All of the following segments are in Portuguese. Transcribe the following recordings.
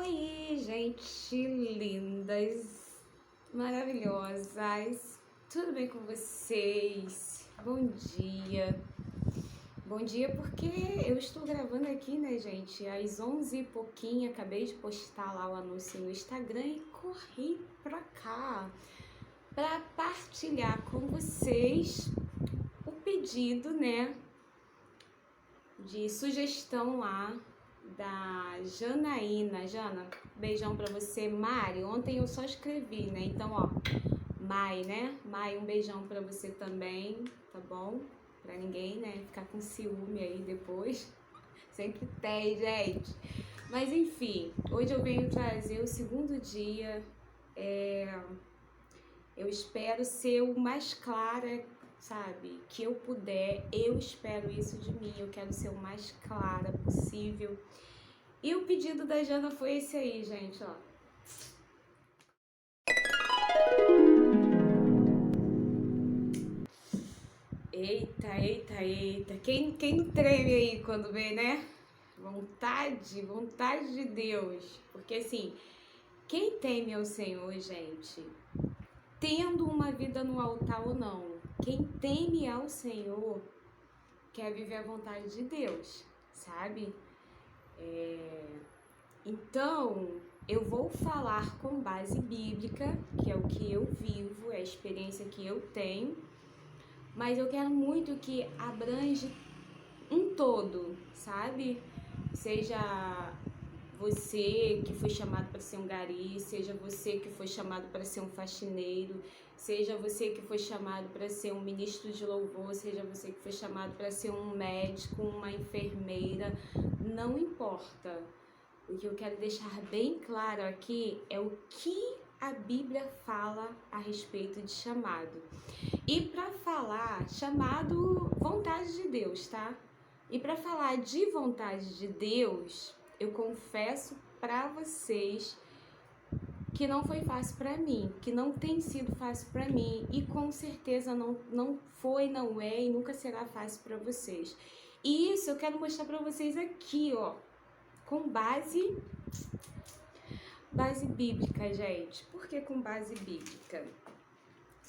Oi, gente lindas, maravilhosas, tudo bem com vocês? Bom dia. Bom dia porque eu estou gravando aqui, né, gente, às 11 e pouquinho, acabei de postar lá o anúncio no Instagram e corri pra cá para partilhar com vocês o pedido, né, de sugestão lá da Janaína. Jana, beijão pra você. Mari, ontem eu só escrevi, né? Então, ó, Mai, né? Mai, um beijão pra você também, tá bom? Pra ninguém, né, ficar com ciúme aí depois. Sempre tem, gente. Mas enfim, hoje eu venho trazer o segundo dia. Eu espero ser o mais clara, sabe, que eu puder. Eu espero isso de mim. Eu quero ser o mais clara possível. E o pedido da Jana foi esse aí, gente, ó. Eita, eita, eita. Quem não treme aí quando vê, né? Vontade de Deus. Porque assim, quem teme ao Senhor, gente, tendo uma vida no altar ou não, quem teme ao Senhor quer viver a vontade de Deus, sabe? Então, eu vou falar com base bíblica, que é o que eu vivo, é a experiência que eu tenho, mas eu quero muito que abrange um todo, sabe? Seja você que foi chamado para ser um gari, seja você que foi chamado para ser um faxineiro, seja você que foi chamado para ser um ministro de louvor, seja você que foi chamado para ser um médico, uma enfermeira, não importa. O que eu quero deixar bem claro aqui é o que a Bíblia fala a respeito de chamado. E para falar chamado, vontade de Deus, tá? E para falar de vontade de Deus, eu confesso para vocês que não foi fácil para mim, que não tem sido fácil para mim e com certeza não foi, não é e nunca será fácil para vocês. E isso eu quero mostrar para vocês aqui, ó, com base bíblica, gente. Por que com base bíblica?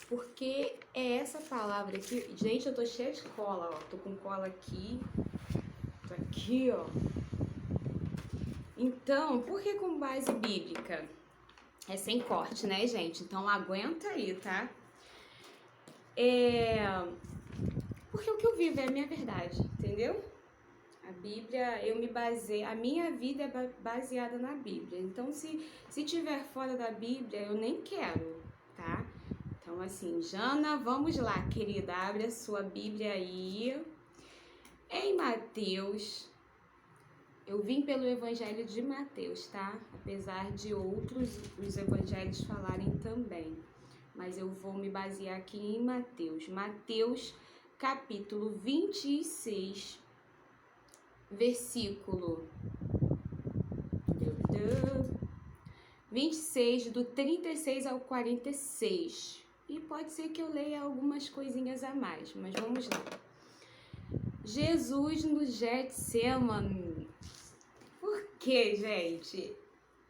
Porque é essa palavra aqui. Gente, eu tô cheia de cola, ó. Tô com cola aqui. Tô aqui, ó. Então, por que com base bíblica? É sem corte, né, gente? Então aguenta aí, tá? Porque o que eu vivo é a minha verdade, entendeu? A Bíblia, eu me baseio, a minha vida é baseada na Bíblia. Então, se tiver fora da Bíblia, eu nem quero, tá? Então, assim, Jana, vamos lá, querida, abre a sua Bíblia aí. Em Mateus, eu vim pelo Evangelho de Mateus, tá? Apesar de outros, os evangelhos falarem também. Mas eu vou me basear aqui em Mateus. Mateus, capítulo 26, versículo 26, do 36 ao 46. E pode ser que eu leia algumas coisinhas a mais, mas vamos lá. Jesus no Getsemane. Por quê, gente?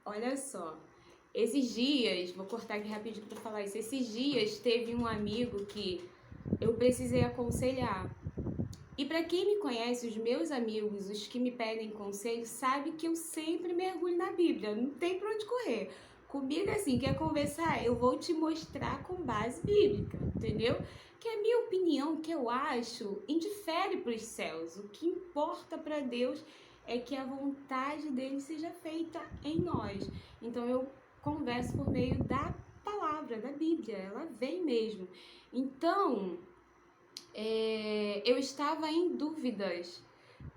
Olha só. Esses dias, vou cortar aqui rapidinho para falar isso. Esses dias teve um amigo que eu precisei aconselhar. E para quem me conhece, os meus amigos, os que me pedem conselho, sabe que eu sempre mergulho na Bíblia, não tem pra onde correr. Comigo, assim, quer conversar? Eu vou te mostrar com base bíblica, entendeu? Que a minha opinião, que eu acho, indifere para os céus. O que importa para Deus é que a vontade dele seja feita em nós. Então eu converso por meio da palavra, da Bíblia, ela vem mesmo. Então, eu estava em dúvidas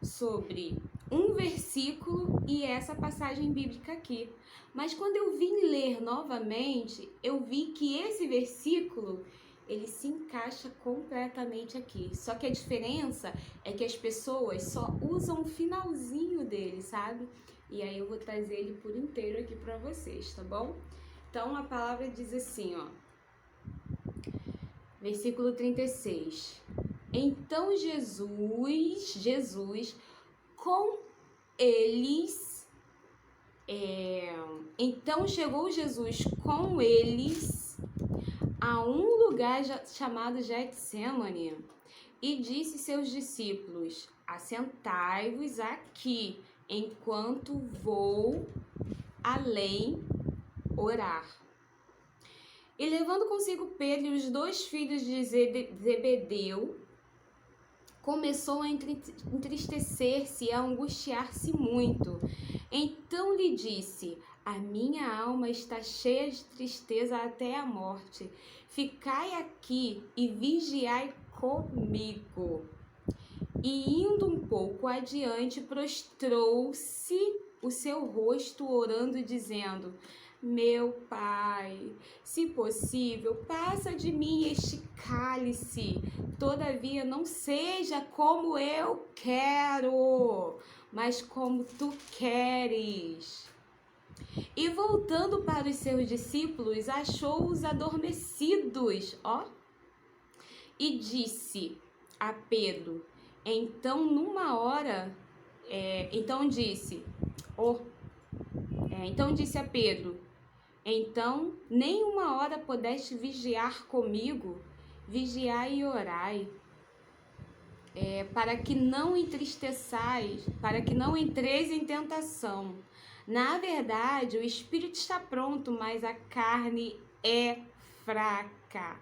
sobre um versículo e essa passagem bíblica aqui. Mas quando eu vim ler novamente, eu vi que esse versículo, ele se encaixa completamente aqui. Só que a diferença é que as pessoas só usam o finalzinho dele, sabe? E aí eu vou trazer ele por inteiro aqui para vocês, tá bom? Então a palavra diz assim, ó. Versículo 36. Então Jesus com eles Então chegou Jesus com eles a um lugar chamado Getsêmani e disse seus discípulos: assentai-vos aqui, enquanto vou além orar. E levando consigo Pedro e os 2 filhos de Zebedeu, começou a entristecer-se e a angustiar-se muito. Então lhe disse: a minha alma está cheia de tristeza até a morte. Ficai aqui e vigiai comigo. E indo um pouco adiante, prostrou-se o seu rosto, orando, dizendo: meu Pai, se possível, passa de mim este cálice. Todavia, não seja como eu quero, mas como tu queres. E voltando para os seus discípulos, achou-os adormecidos, e disse a Pedro, então disse a Pedro: então, nem uma hora pudeste vigiar comigo? Vigiai e orai, para que não entristeçais, para que não entreis em tentação. Na verdade, o espírito está pronto, mas a carne é fraca.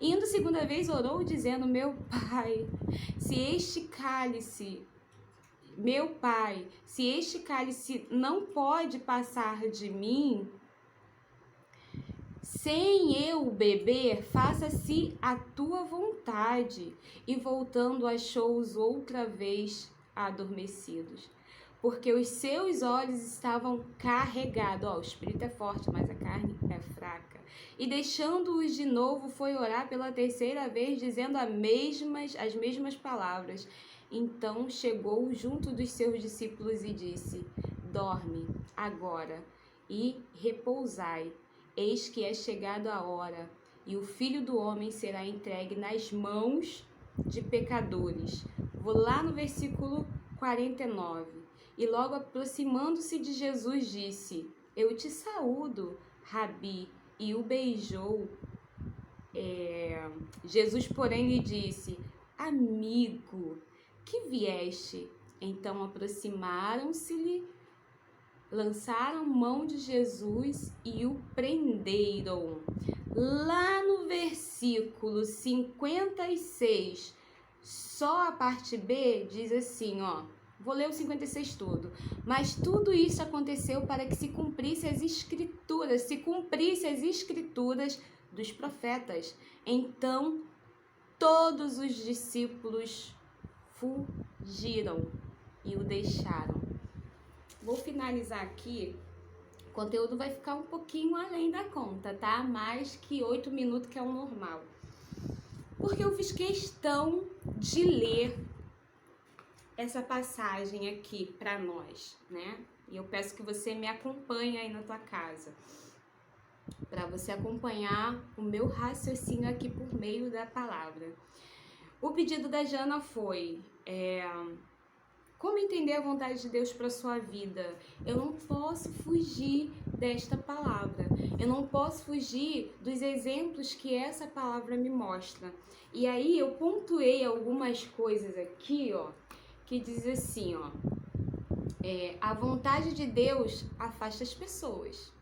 Indo segunda vez, orou, dizendo: meu Pai, se este cálice não pode passar de mim, sem eu beber, faça-se a tua vontade. E voltando, achou-os outra vez adormecidos, porque os seus olhos estavam carregados. O espírito é forte, mas a carne é fraca. E deixando-os de novo, foi orar pela 3ª vez, dizendo as mesmas palavras. Então chegou junto dos seus discípulos e disse: dorme agora e repousai. Eis que é chegada a hora, e o Filho do Homem será entregue nas mãos de pecadores. Vou lá no versículo 49. E logo aproximando-se de Jesus, disse: eu te saúdo, Rabi, e o beijou. Jesus, porém, lhe disse: amigo, que vieste? Então aproximaram-se-lhe, lançaram mão de Jesus e o prenderam. Lá no versículo 56, só a parte B diz assim, vou ler o 56 todo. Mas tudo isso aconteceu para que se cumprisse as escrituras, dos profetas. Então todos os discípulos fugiram e o deixaram. Vou finalizar aqui. O conteúdo vai ficar um pouquinho além da conta, tá? Mais que 8 minutos, que é o normal. Porque eu fiz questão de ler essa passagem aqui para nós, né? E eu peço que você me acompanhe aí na tua casa, para você acompanhar o meu raciocínio aqui por meio da palavra. O pedido da Jana foi: como entender a vontade de Deus para sua vida? Eu não posso fugir desta palavra. Eu não posso fugir dos exemplos que essa palavra me mostra. E aí eu pontuei algumas coisas aqui, que diz assim, a vontade de Deus afasta as pessoas.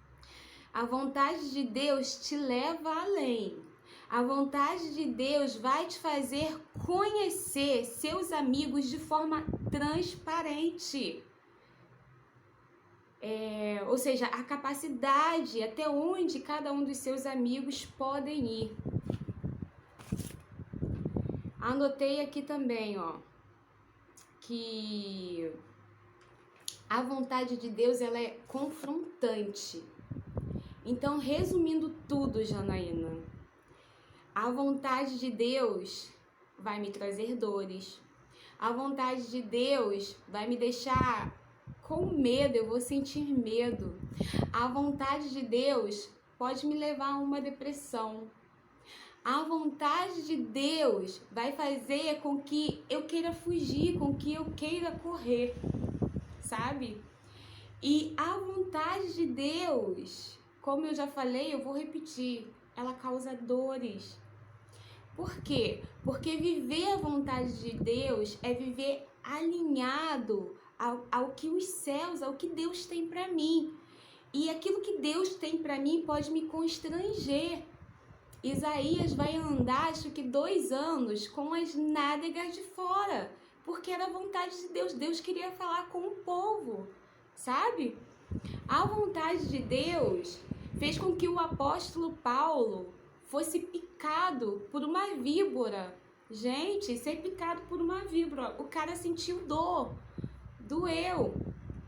A vontade de Deus te leva além. A vontade de Deus vai te fazer conhecer seus amigos de forma transparente. Ou seja, a capacidade até onde cada um dos seus amigos podem ir. Anotei aqui também, que a vontade de Deus, ela é confrontante. Então, resumindo tudo, Janaína, a vontade de Deus vai me trazer dores. A vontade de Deus vai me deixar com medo, eu vou sentir medo. A vontade de Deus pode me levar a uma depressão. A vontade de Deus vai fazer com que eu queira fugir, com que eu queira correr, sabe? E a vontade de Deus, como eu já falei, eu vou repetir, ela causa dores. Por quê? Porque viver a vontade de Deus é viver alinhado ao que os céus, ao que Deus tem para mim. E aquilo que Deus tem para mim pode me constranger. Isaías vai andar, acho que 2 anos, com as nádegas de fora, porque era a vontade de Deus. Deus queria falar com o povo, sabe? A vontade de Deus fez com que o apóstolo Paulo fosse picado por uma víbora. Gente, ser picado por uma víbora, o cara sentiu dor, doeu,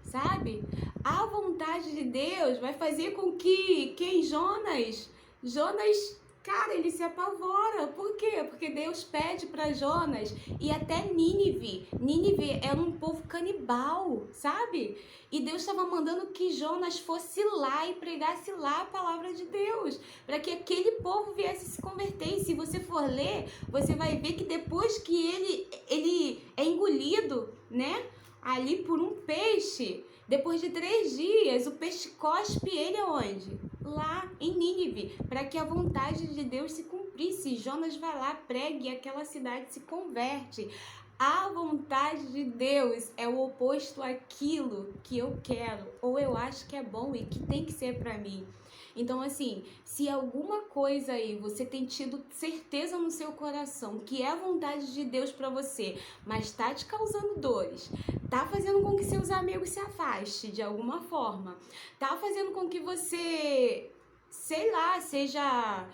sabe? A vontade de Deus vai fazer com que Jonas, cara, ele se apavora. Por quê? Porque Deus pede para Jonas e até Nínive. Nínive era um povo canibal, sabe? E Deus estava mandando que Jonas fosse lá e pregasse lá a palavra de Deus, para que aquele povo viesse se converter. E se você for ler, você vai ver que depois que ele é engolido, né? Ali por um peixe, depois de 3 dias, o peixe cospe ele aonde? Lá em Nínive, para que a vontade de Deus se cumprisse. Jonas vai lá, prega e aquela cidade se converte. A vontade de Deus é o oposto àquilo que eu quero, ou eu acho que é bom e que tem que ser para mim. Então, assim, se alguma coisa aí você tem tido certeza no seu coração que é a vontade de Deus para você, mas tá te causando dores, tá fazendo com que seus amigos se afastem de alguma forma, tá fazendo com que você, sei lá, seja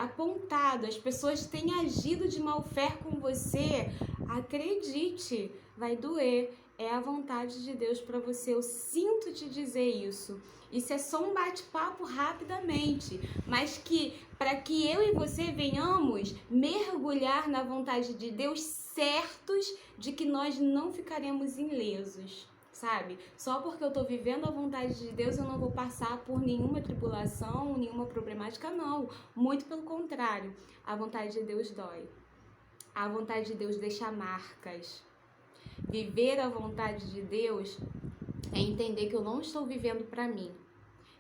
apontado, as pessoas têm agido de má fé com você, acredite, vai doer. É a vontade de Deus para você. Eu sinto te dizer isso. Isso é só um bate-papo rapidamente, mas que para que eu e você venhamos mergulhar na vontade de Deus, certos de que nós não ficaremos ilesos, sabe? Só porque eu tô vivendo a vontade de Deus, eu não vou passar por nenhuma tribulação, nenhuma problemática, não. Muito pelo contrário, a vontade de Deus dói. A vontade de Deus deixa marcas. Viver a vontade de Deus é entender que eu não estou vivendo para mim.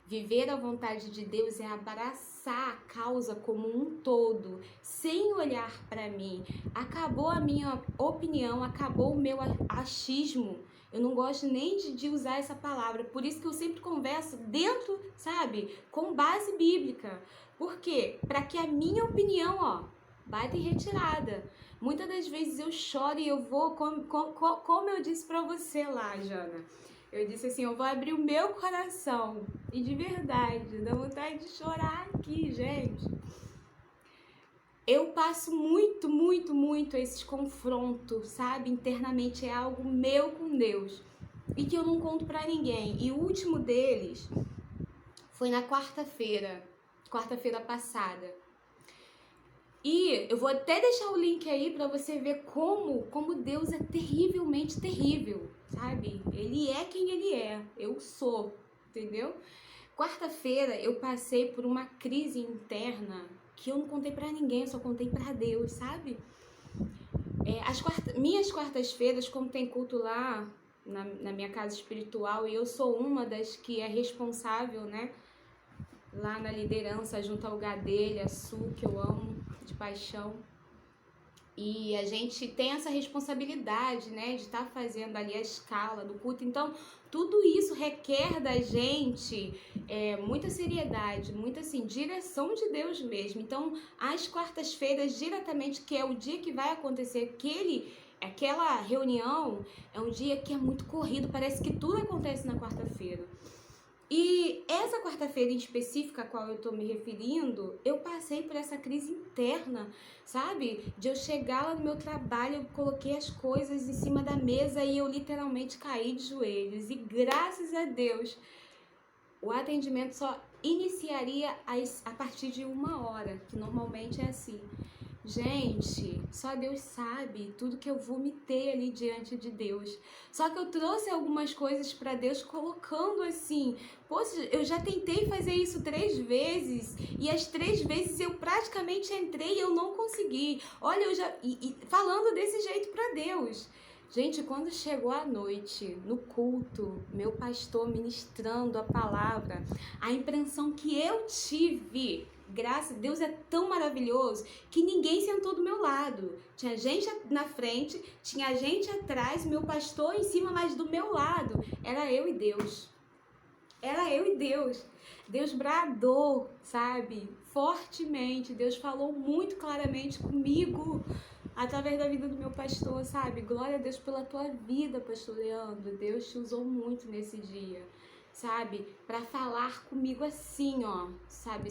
Viver a vontade de Deus é abraçar a causa como um todo, sem olhar para mim. Acabou a minha opinião, acabou o meu achismo. Eu não gosto nem de usar essa palavra, por isso que eu sempre converso dentro, sabe, com base bíblica. Por quê? Para que a minha opinião, bata em retirada. Muitas das vezes eu choro e eu vou, como eu disse pra você lá, Jana, eu disse assim, eu vou abrir o meu coração. E de verdade, dá vontade de chorar aqui, gente. Eu passo muito esses confrontos, sabe? Internamente é algo meu com Deus. E que eu não conto pra ninguém. E o último deles foi na quarta-feira passada. E eu vou até deixar o link aí pra você ver como Deus é terrivelmente terrível, sabe? Ele é quem ele é, eu sou, entendeu? Quarta-feira eu passei por uma crise interna que eu não contei pra ninguém, eu só contei pra Deus, sabe? Minhas quartas-feiras, como tem culto lá na minha casa espiritual, e eu sou uma das que é responsável, né? Lá na liderança, junto ao Gadelha, Su, que eu amo de paixão. E a gente tem essa responsabilidade, né, de estar fazendo ali a escala do culto. Então, tudo isso requer da gente muita seriedade, muita, assim, direção de Deus mesmo. Então, às quartas-feiras, diretamente, que é o dia que vai acontecer aquela reunião, é um dia que é muito corrido, parece que tudo acontece na quarta-feira. E essa quarta-feira em específica a qual eu tô me referindo, eu passei por essa crise interna, sabe? De eu chegar lá no meu trabalho, eu coloquei as coisas em cima da mesa e eu literalmente caí de joelhos. E graças a Deus, o atendimento só iniciaria a partir de 1h, que normalmente é assim. Gente, só Deus sabe tudo que eu vomitei ali diante de Deus. Só que eu trouxe algumas coisas para Deus colocando assim, poxa, eu já tentei fazer isso 3 vezes e as 3 vezes eu praticamente entrei e eu não consegui. Olha, falando desse jeito para Deus. Gente, quando chegou a noite, no culto, meu pastor ministrando a palavra, a impressão que eu tive, graças a Deus é tão maravilhoso, que ninguém sentou do meu lado. Tinha gente na frente, tinha gente atrás, meu pastor em cima, mas do meu lado era eu e Deus. Era eu e Deus. Deus bradou, sabe? Fortemente. Deus falou muito claramente comigo através da vida do meu pastor, sabe? Glória a Deus pela tua vida, pastor Leandro. Deus te usou muito nesse dia, sabe? Pra falar comigo assim, ó, sabe?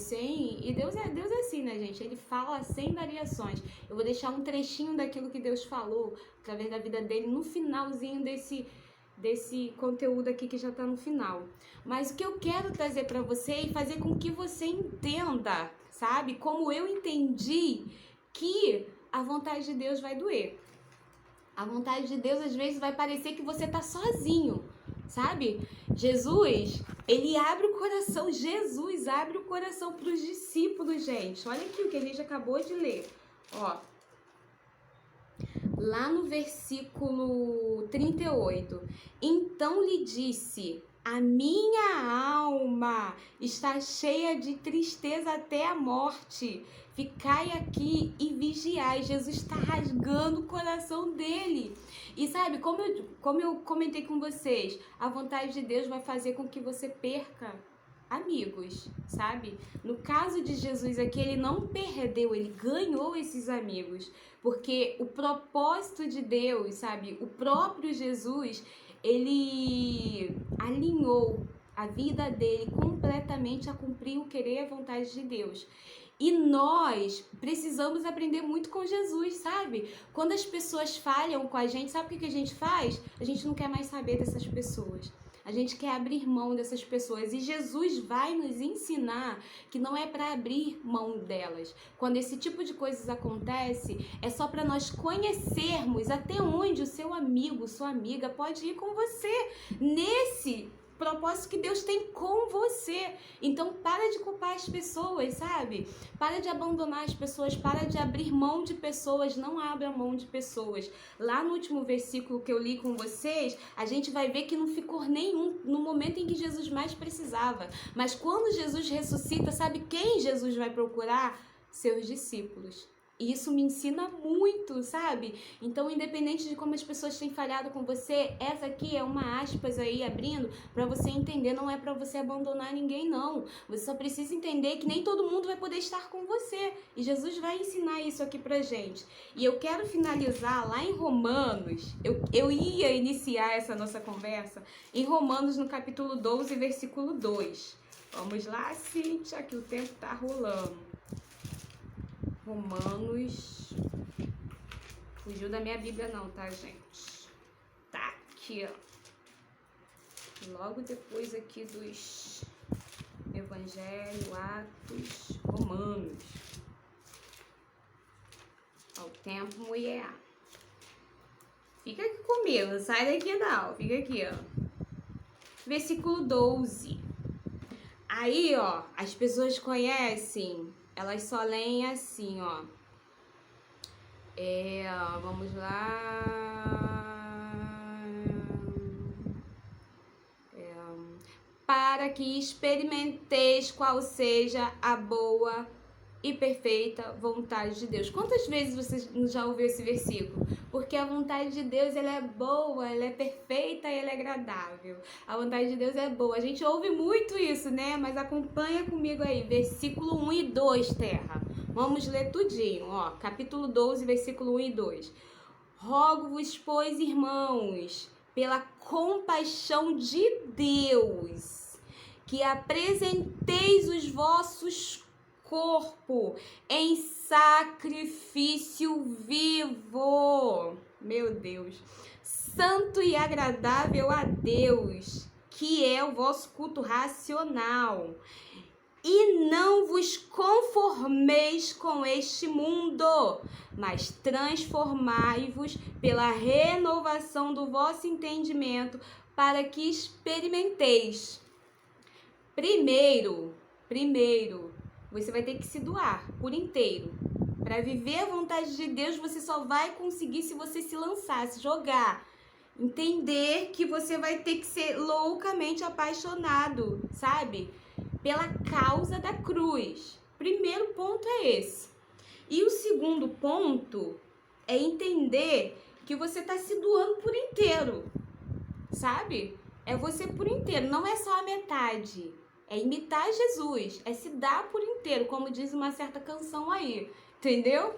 E Deus é assim, né, gente? Ele fala sem variações. Eu vou deixar um trechinho daquilo que Deus falou através da vida dele no finalzinho desse conteúdo aqui que já tá no final. Mas o que eu quero trazer para você e fazer com que você entenda, sabe? Como eu entendi que a vontade de Deus vai doer. A vontade de Deus às vezes vai parecer que você tá sozinho, sabe? Jesus, ele abre o coração, Jesus abre o coração para os discípulos, gente. Olha aqui o que a gente acabou de ler, ó. Lá no versículo 38, então lhe disse: a minha alma está cheia de tristeza até a morte. Ficai aqui e vigiai. Jesus está rasgando o coração dele. E sabe, como eu comentei com vocês, a vontade de Deus vai fazer com que você perca amigos, sabe? No caso de Jesus aqui, ele não perdeu, ele ganhou esses amigos. Porque o propósito de Deus, sabe? O próprio Jesus, ele alinhou a vida dele completamente a cumprir o querer e a vontade de Deus. E nós precisamos aprender muito com Jesus, sabe? Quando as pessoas falham com a gente, sabe o que a gente faz? A gente não quer mais saber dessas pessoas. A gente quer abrir mão dessas pessoas. E Jesus vai nos ensinar que não é para abrir mão delas. Quando esse tipo de coisas acontece, é só para nós conhecermos até onde o seu amigo, sua amiga pode ir com você nesse propósito que Deus tem com você. Então para de culpar as pessoas, sabe? Para de abandonar as pessoas, para de abrir mão de pessoas, não abra mão de pessoas. Lá no último versículo que eu li com vocês, a gente vai ver que não ficou nenhum no momento em que Jesus mais precisava. Mas quando Jesus ressuscita, sabe quem Jesus vai procurar? Seus discípulos. E isso me ensina muito, sabe? Então, independente de como as pessoas têm falhado com você, essa aqui é uma aspas aí abrindo para você entender, não é para você abandonar ninguém, não. Você só precisa entender que nem todo mundo vai poder estar com você. E Jesus vai ensinar isso aqui pra gente. E eu quero finalizar lá em Romanos. Eu ia iniciar essa nossa conversa em Romanos, no capítulo 12, versículo 2. Vamos lá, Cíntia, que o tempo tá rolando. Romanos, fugiu da minha Bíblia não, tá, gente? Tá aqui, ó. Logo depois aqui dos Evangelho, Atos, Romanos. Ó, o tempo, mulher. Fica aqui comigo, não sai daqui não, fica aqui, ó. Versículo 12. Aí, ó, as pessoas conhecem... Elas só leem assim, ó. Vamos lá. Para que experimenteis qual seja a boa e perfeita vontade de Deus. Quantas vezes você já ouviu esse versículo? Porque a vontade de Deus, ela é boa, ela é perfeita e ela é agradável. A vontade de Deus é boa. A gente ouve muito isso, né? Mas acompanha comigo aí, versículo 1 e 2, terra. Vamos ler tudinho, ó. Capítulo 12, versículo 1 e 2. Rogo-vos, pois, irmãos, pela compaixão de Deus, que apresenteis os vossos corpo em sacrifício vivo, meu Deus, santo e agradável a Deus, que é o vosso culto racional. E não vos conformeis com este mundo, mas transformai-vos pela renovação do vosso entendimento, para que experimenteis. Primeiro, você vai ter que se doar por inteiro. Para viver a vontade de Deus, você só vai conseguir se você se lançar, se jogar. Entender que você vai ter que ser loucamente apaixonado, sabe? Pela causa da cruz. Primeiro ponto é esse. E o segundo ponto é entender que você está se doando por inteiro, sabe? É você por inteiro, não é só a metade. É imitar Jesus, é se dar por inteiro, como diz uma certa canção aí, entendeu?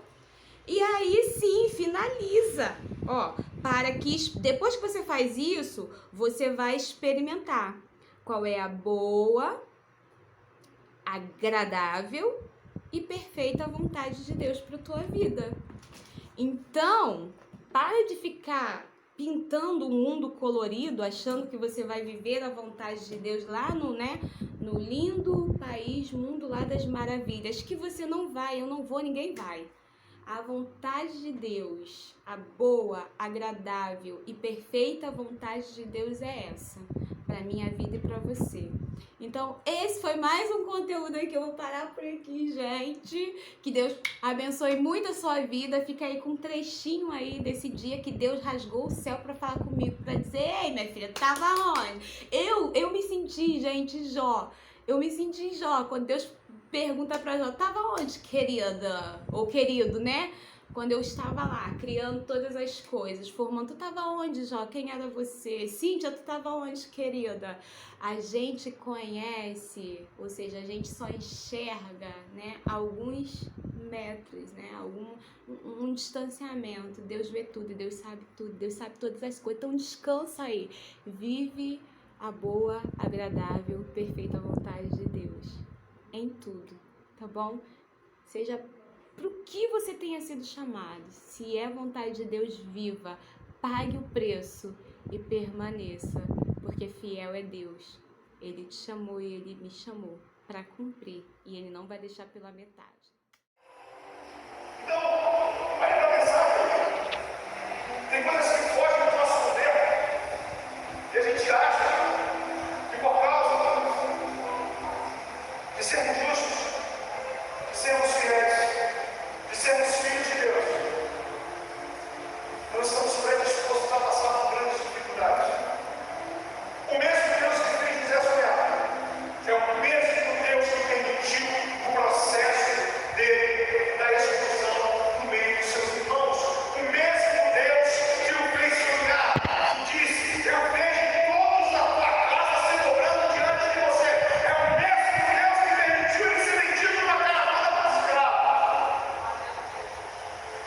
E aí sim, finaliza, ó, para que depois que você faz isso, você vai experimentar qual é a boa, agradável e perfeita vontade de Deus para tua vida. Então, para de ficar pintando um mundo colorido, achando que você vai viver a vontade de Deus lá no lindo país, mundo lá das maravilhas, que você não vai, eu não vou, ninguém vai. A vontade de Deus, a boa, agradável e perfeita vontade de Deus é essa, para minha vida e para você. Então, esse foi mais um conteúdo aí que eu vou parar por aqui, gente. Que Deus abençoe muito a sua vida. Fica aí com um trechinho aí desse dia que Deus rasgou o céu para falar comigo, para dizer: ei, minha filha, tava onde? Eu me senti, gente, Jó. Eu me senti Jó, quando Deus pergunta pra Jó: tava onde, querida? Ou querido, né? Quando eu estava lá, criando todas as coisas, formando. Tu tava onde, Jó? Quem era você? Cíntia, tu tava onde, querida? A gente conhece, ou seja, a gente só enxerga, né, alguns metros, né, um distanciamento. Deus vê tudo, Deus sabe tudo, Deus sabe todas as coisas. Então descansa aí, vive a boa, agradável, perfeita vontade de Deus em tudo, tá bom? Seja pro que você tenha sido chamado, se é vontade de Deus, viva, pague o preço e permaneça, porque fiel é Deus. Ele te chamou e Ele me chamou para cumprir, e Ele não vai deixar pela metade. Então, aí para pensar, tem coisas que fogem do nosso poder, e a gente acha que por causa de sermos justos, de sermos fiéis, de sermos filhos de Deus, nós estamos predispostos a passar por grandes dificuldades. O mesmo Deus que fez José sonhar é o mesmo Deus que permitiu o processo da expulsão no meio dos seus irmãos. O mesmo Deus que o fez sonhar e disse: eu vejo todos da tua casa se dobrando diante de você. É o mesmo Deus que permitiu ele ser vendido numa caravana para escravo.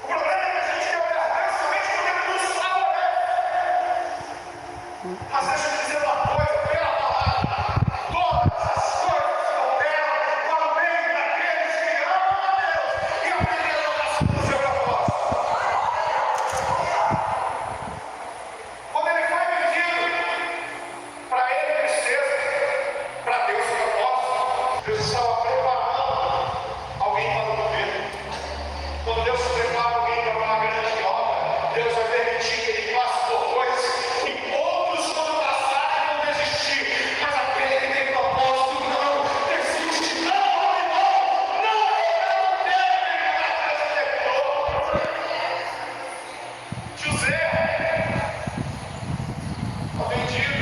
O problema é que a gente quer olhar Deus somente quando ele nos fala, né? Mas deixa eu dizer uma coisa, pela palavra: todas as coisas cooperam para o bem daqueles que amam a Deus e aprenderam a o seu propósito. Quando ele foi vendido, para ele tristeza, para Deus propósito. Deus estava preparando alguém para o governo. Quando Deus prepara alguém para uma grande obra, Deus vai permitir que ele passe por coisas que outros, quando passarem, vão desistir. Mas aquele que tem propósito não desiste. Não, irmão, não deve terminar esse tempo. José foi vendido